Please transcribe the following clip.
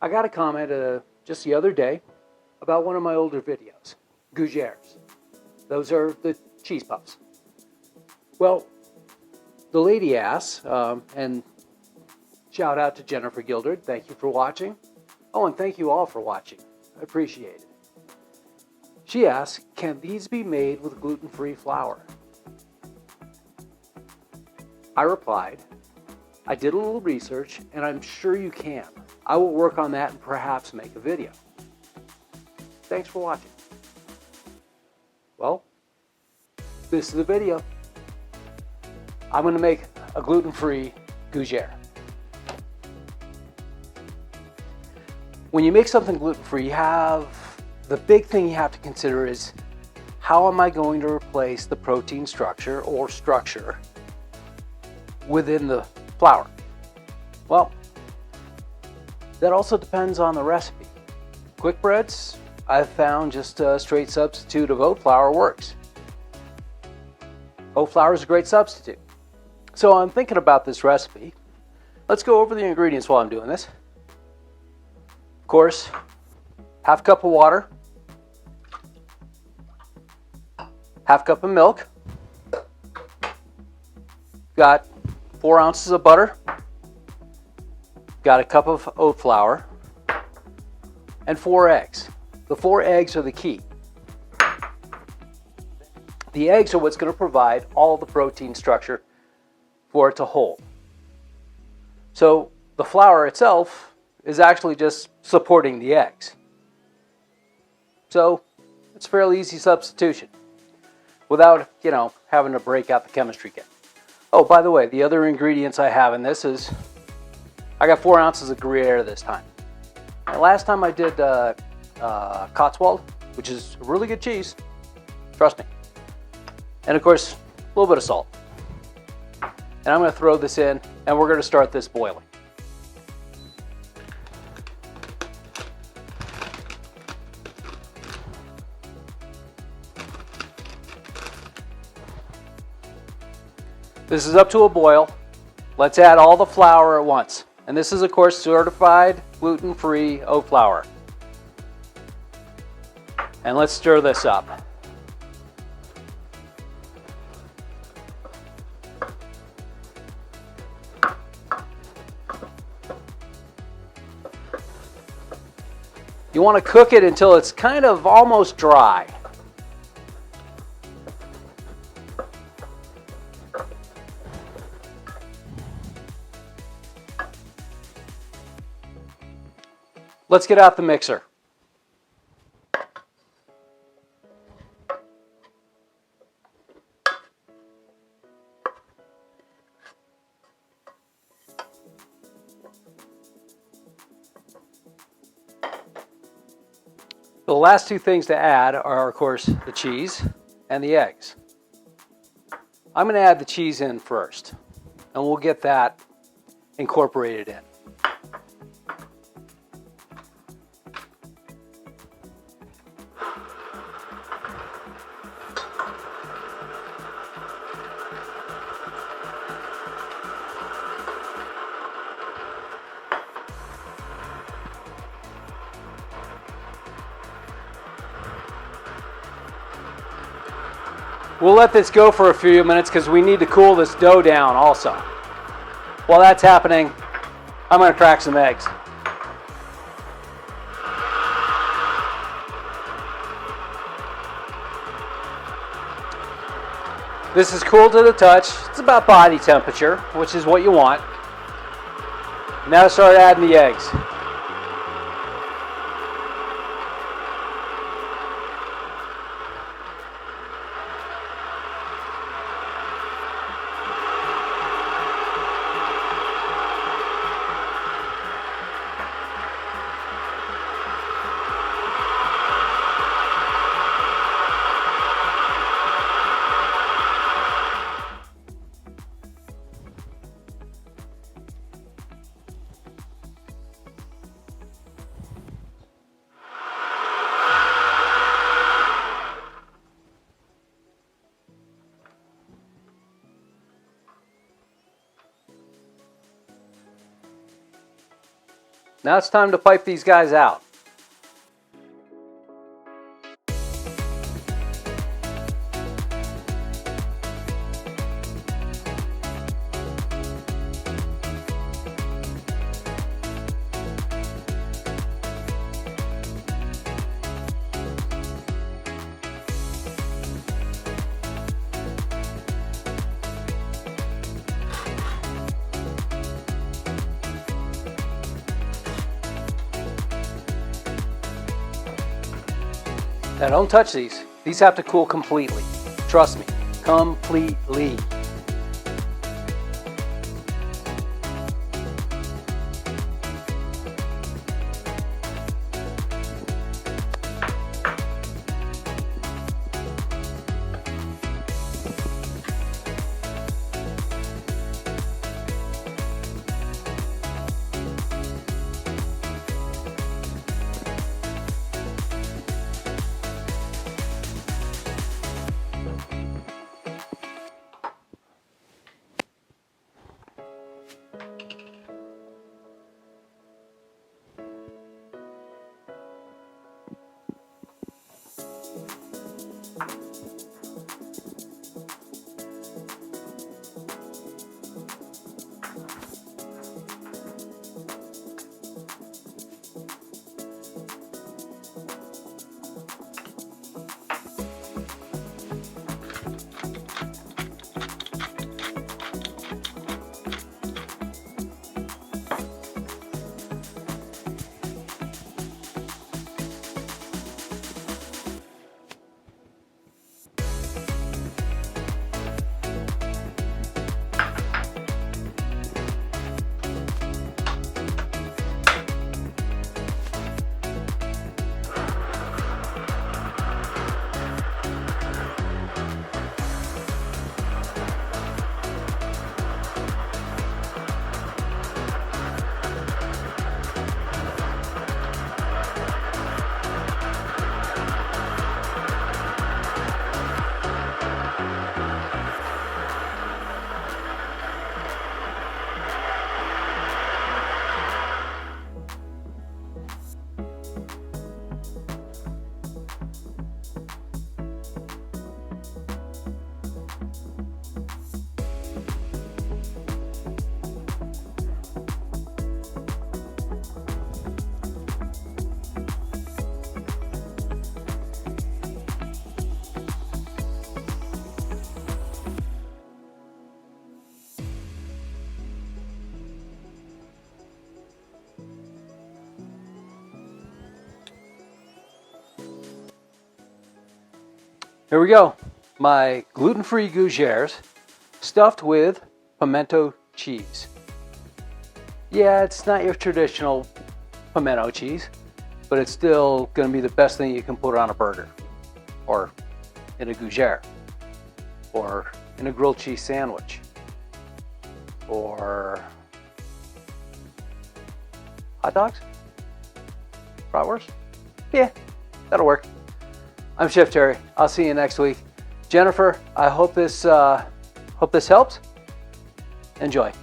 I got a comment just the other day about one of my older videos, Gougeres. Those are the cheese puffs. Well, the lady asks, and shout out to Jennifer Gildred, thank you for watching. Oh, and thank you all for watching. I appreciate it. She asks, can these be made with gluten-free flour? I replied, I did a little research, and I'm sure you can. I will work on that and perhaps make a video. Thanks for watching. Well, this is the video. I'm going to make a gluten-free gougere. When you make something gluten-free, the big thing you have to consider is, how am I going to replace the protein structure or structure within the flour? Well, that also depends on the recipe. Quick breads, I've found just a straight substitute of oat flour works. Oat flour is a great substitute. So I'm thinking about this recipe. Let's go over the ingredients while I'm doing this. Of course, half cup of water, half cup of milk, got 4 ounces of butter, got a cup of oat flour, and 4 eggs. The 4 eggs are the key. The eggs are what's going to provide all the protein structure for it to hold. So the flour itself is actually just supporting the eggs. So it's a fairly easy substitution without, having to break out the chemistry kit. Oh, by the way, the other ingredients I have in this is, I got 4 ounces of Gruyere this time. And last time I did Cotswold, which is a really good cheese, trust me. And of course, a little bit of salt. And I'm going to throw this in, and we're going to start this boiling. This is up to a boil. Let's add all the flour at once. And this is, of course, certified gluten-free oat flour. And let's stir this up. You want to cook it until it's kind of almost dry. Let's get out the mixer. The last 2 things to add are, of course, the cheese and the eggs. I'm going to add the cheese in first, and we'll get that incorporated in. We'll let this go for a few minutes because we need to cool this dough down also. While that's happening, I'm going to crack some eggs. This is cool to the touch. It's about body temperature, which is what you want. Now start adding the eggs. Now it's time to pipe these guys out. Now don't touch these. These have to cool completely. Trust me, completely. Here we go. My gluten-free Gougeres stuffed with pimento cheese. Yeah, it's not your traditional pimento cheese, but it's still going to be the best thing you can put on a burger, or in a Gougere, or in a grilled cheese sandwich, or hot dogs? Bratwurst? Yeah, that'll work. I'm Chef Terry. I'll see you next week. Jennifer, I hope this helps. Enjoy.